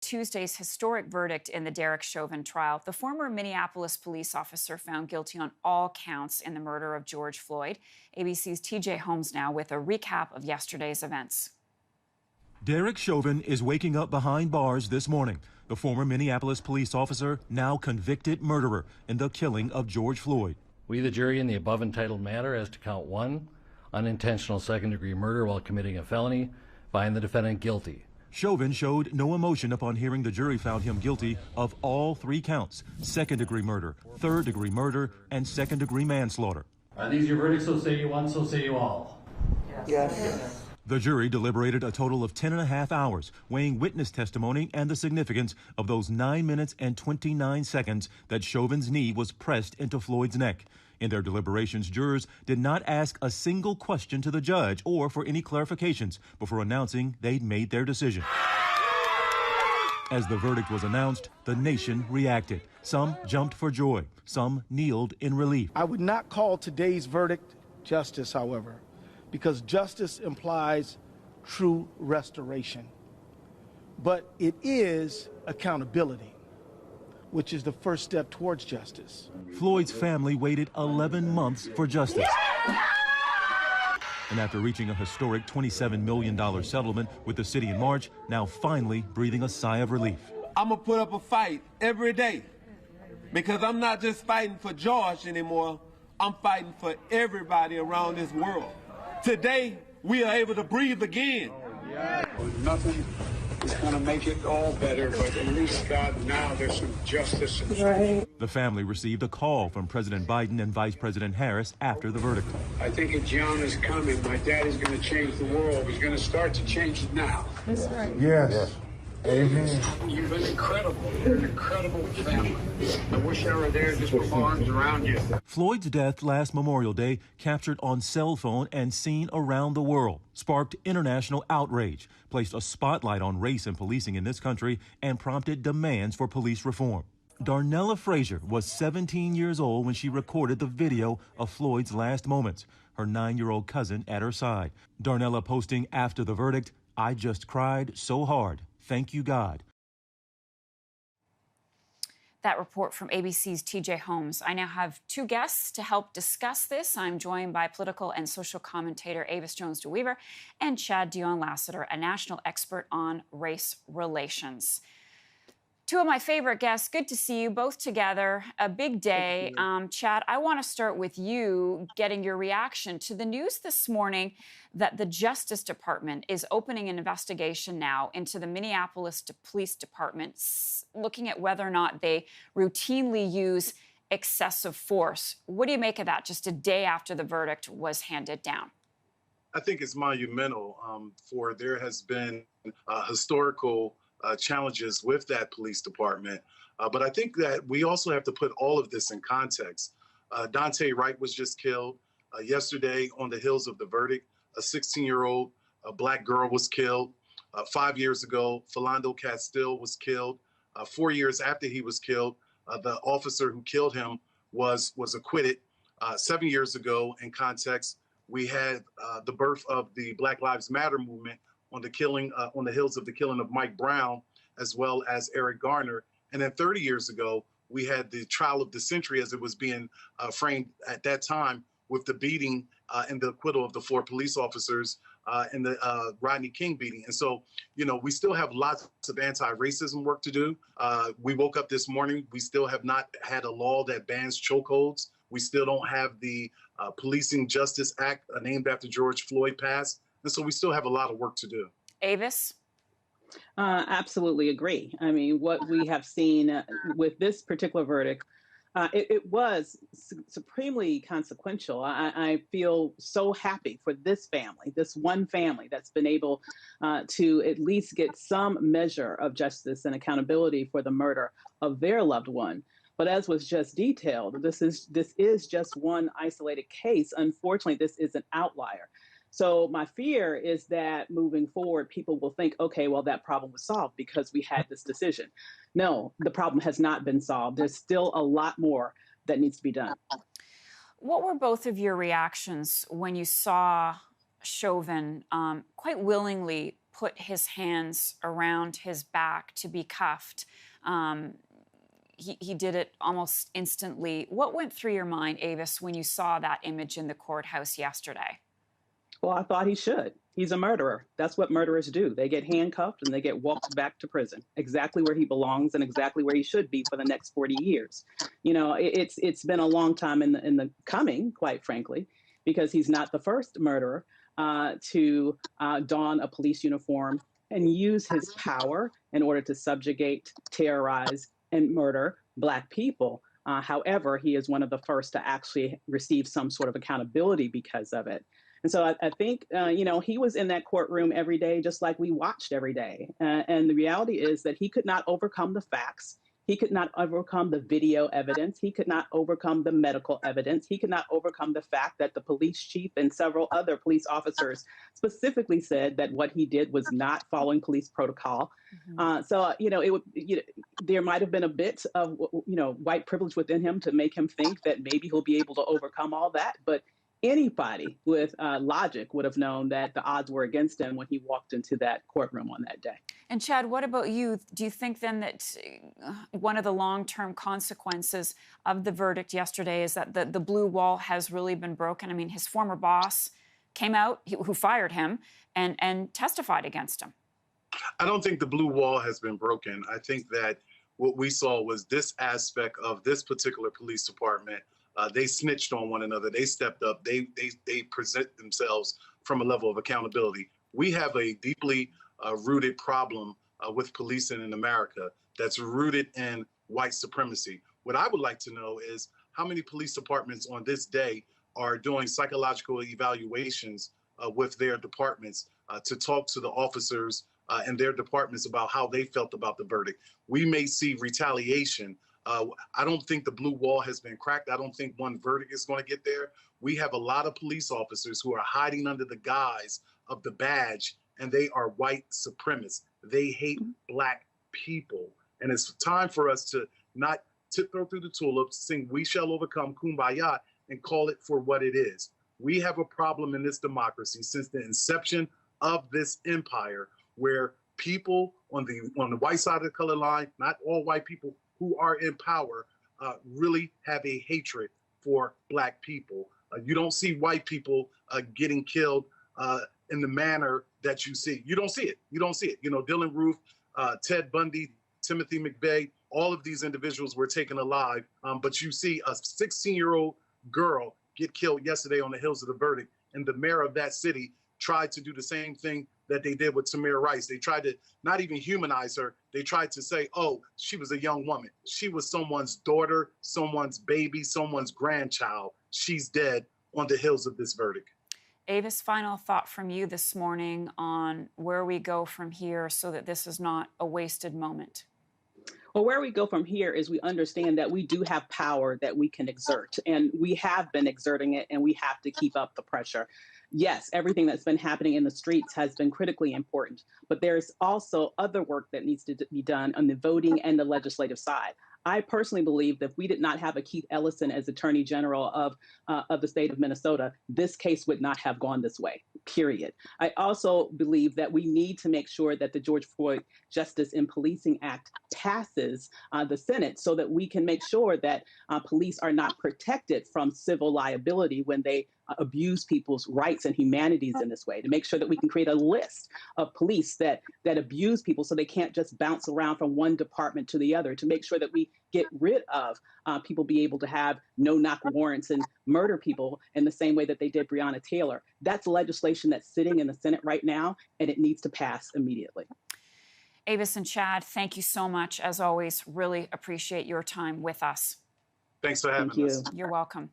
Tuesday's historic verdict in the Derek Chauvin trial, the former Minneapolis police officer found guilty on all counts in the murder of George Floyd. ABC's TJ Holmes now with a recap of yesterday's events. Derek Chauvin is waking up behind bars this morning. The former Minneapolis police officer, now convicted murderer in the killing of George Floyd. We, the jury, in the above entitled matter as to count 1, unintentional second-degree murder while committing a felony, find the defendant guilty. Chauvin showed no emotion upon hearing the jury found him guilty of all 3 counts: second-degree murder, third-degree murder, and second-degree manslaughter. Are these your verdicts? So say you one, so say you all. Yes. The jury deliberated a total of 10.5 hours, weighing witness testimony and the significance of those 9 minutes and 29 seconds that Chauvin's knee was pressed into Floyd's neck. In their deliberations, jurors did not ask a single question to the judge or for any clarifications before announcing they'd made their decision. As the verdict was announced, the nation reacted. Some jumped for joy, some kneeled in relief. I would not call today's verdict justice, however, because justice implies true restoration. But it is accountability, which is the first step towards justice. Floyd's family waited 11 months for justice. And after reaching a historic $27 million settlement with the city in March, now finally breathing a sigh of relief. I'm gonna put up a fight every day because I'm not just fighting for George anymore, I'm fighting for everybody around this world. Today, we are able to breathe again. Nothing is going to make it all better, but at least, God, now there's some justice. Right. The family received a call from President Biden and Vice President Harris after the verdict. I think a John is coming. My dad is going to change the world. He's going to start to change it now. That's right. Yes. Amen. You've been incredible. You're an incredible family. I wish I were there just with my arms around you. Floyd's death last Memorial Day, captured on cell phone and seen around the world, sparked international outrage, placed a spotlight on race and policing in this country, and prompted demands for police reform. Darnella Frazier was 17 years old when she recorded the video of Floyd's last moments, her 9-year-old cousin at her side. Darnella posting after the verdict, "I just cried so hard. Thank you, God." That report from ABC's TJ Holmes. I now have 2 guests to help discuss this. I'm joined by political and social commentator Avis Jones-DeWeaver and Chad Dion-Lassiter, a national expert on race relations. 2 of my favorite guests. Good to see you both together. A big day. Chad, I want to start with you, getting your reaction to the news this morning that the Justice Department is opening an investigation now into the Minneapolis Police Department, looking at whether or not they routinely use excessive force. What do you make of that just a day after the verdict was handed down? I think it's monumental. For there has been historical challenges with that police department. But I think that we also have to put all of this in context. Dante Wright was just killed yesterday on the heels of the verdict. A 16-year-old black girl was killed. 5 years ago, Philando Castile was killed. 4 years after he was killed, the officer who killed him was acquitted. 7 years ago, in context, we had the birth of the Black Lives Matter movement on the heels of the killing of Mike Brown, as well as Eric Garner. And then 30 years ago, we had the trial of the century, as it was being framed at that time, with the beating and the acquittal of the 4 police officers in the Rodney King beating. And so, we still have lots of anti-racism work to do. We woke up this morning, we still have not had a law that bans chokeholds. We still don't have the Policing Justice Act named after George Floyd passed. And so we still have a lot of work to do. Avis? Absolutely agree. I mean, what we have seen with this particular verdict, it was supremely consequential. I feel so happy for this family, this one family that's been able to at least get some measure of justice and accountability for the murder of their loved one. But as was just detailed, this is just one isolated case. Unfortunately, this is an outlier. So my fear is that moving forward, people will think, okay, well, that problem was solved because we had this decision. No, the problem has not been solved. There's still a lot more that needs to be done. What were both of your reactions when you saw Chauvin quite willingly put his hands around his back to be cuffed. He did it almost instantly. What went through your mind, Avis, when you saw that image in the courthouse yesterday? Well, I thought he should. He's a murderer. That's what murderers do. They get handcuffed and they get walked back to prison, exactly where he belongs and exactly where he should be for the next 40 years. You know, it's been a long time in the coming, quite frankly, because he's not the first murderer to don a police uniform and use his power in order to subjugate, terrorize, and murder Black people. However, he is one of the first to actually receive some sort of accountability because of it. And so I think, you know, he was in that courtroom every day, just like we watched every day. And the reality is that he could not overcome the facts. He could not overcome the video evidence. He could not overcome the medical evidence. He could not overcome the fact that the police chief and several other police officers specifically said that what he did was not following police protocol. So, you know, there might have been a bit of, you know, white privilege within him to make him think that maybe he'll be able to overcome all that. But anybody with logic would have known that the odds were against him when he walked into that courtroom on that day. And Chad, what about you? Do you think then that one of the long-term consequences of the verdict yesterday is that the blue wall has really been broken? I mean, his former boss came out, who fired him, and testified against him. I don't think the blue wall has been broken. I think that what we saw was this aspect of this particular police department. They snitched on one another. They stepped up. They present themselves from a level of accountability. We have a deeply rooted problem with policing in America that's rooted in white supremacy. What I would like to know is how many police departments on this day are doing psychological evaluations with their departments to talk to the officers and their departments about how they felt about the verdict. We may see retaliation. I don't think the blue wall has been cracked. I don't think one verdict is going to get there. We have a lot of police officers who are hiding under the guise of the badge, and they are white supremacists. They hate Black people. And it's time for us to not tiptoe through the tulips, sing "We Shall Overcome," Kumbaya, and call it for what it is. We have a problem in this democracy since the inception of this empire where people on the white side of the color line, not all white people, who are in power really have a hatred for Black people. You don't see white people getting killed in the manner that you see. You don't see it. You don't see it. You know, Dylan Roof, Ted Bundy, Timothy McVeigh, all of these individuals were taken alive. But you see a 16-year-old girl get killed yesterday on the heels of the verdict. And the mayor of that city tried to do the same thing that they did with Tamir Rice. They tried to not even humanize her. They tried to say, oh, she was a young woman. She was someone's daughter, someone's baby, someone's grandchild. She's dead on the heels of this verdict. Avis, final thought from you this morning on where we go from here so that this is not a wasted moment. Well, where we go from here is we understand that we do have power that we can exert, and we have been exerting it, and we have to keep up the pressure. Yes, everything that's been happening in the streets has been critically important, but there's also other work that needs to be done on the voting and the legislative side. I personally believe that if we did not have a Keith Ellison as Attorney General of the state of Minnesota, this case would not have gone this way, period. I also believe that we need to make sure that the George Floyd Justice in Policing Act passes the Senate so that we can make sure that police are not protected from civil liability when they abuse people's rights and humanities in this way, to make sure that we can create a list of police that abuse people so they can't just bounce around from one department to the other, to make sure that we get rid of people be able to have no-knock warrants and murder people in the same way that they did Breonna Taylor. That's legislation that's sitting in the Senate right now, and it needs to pass immediately. Avis and Chad, thank you so much. As always, really appreciate your time with us. Thanks for having us. You're welcome.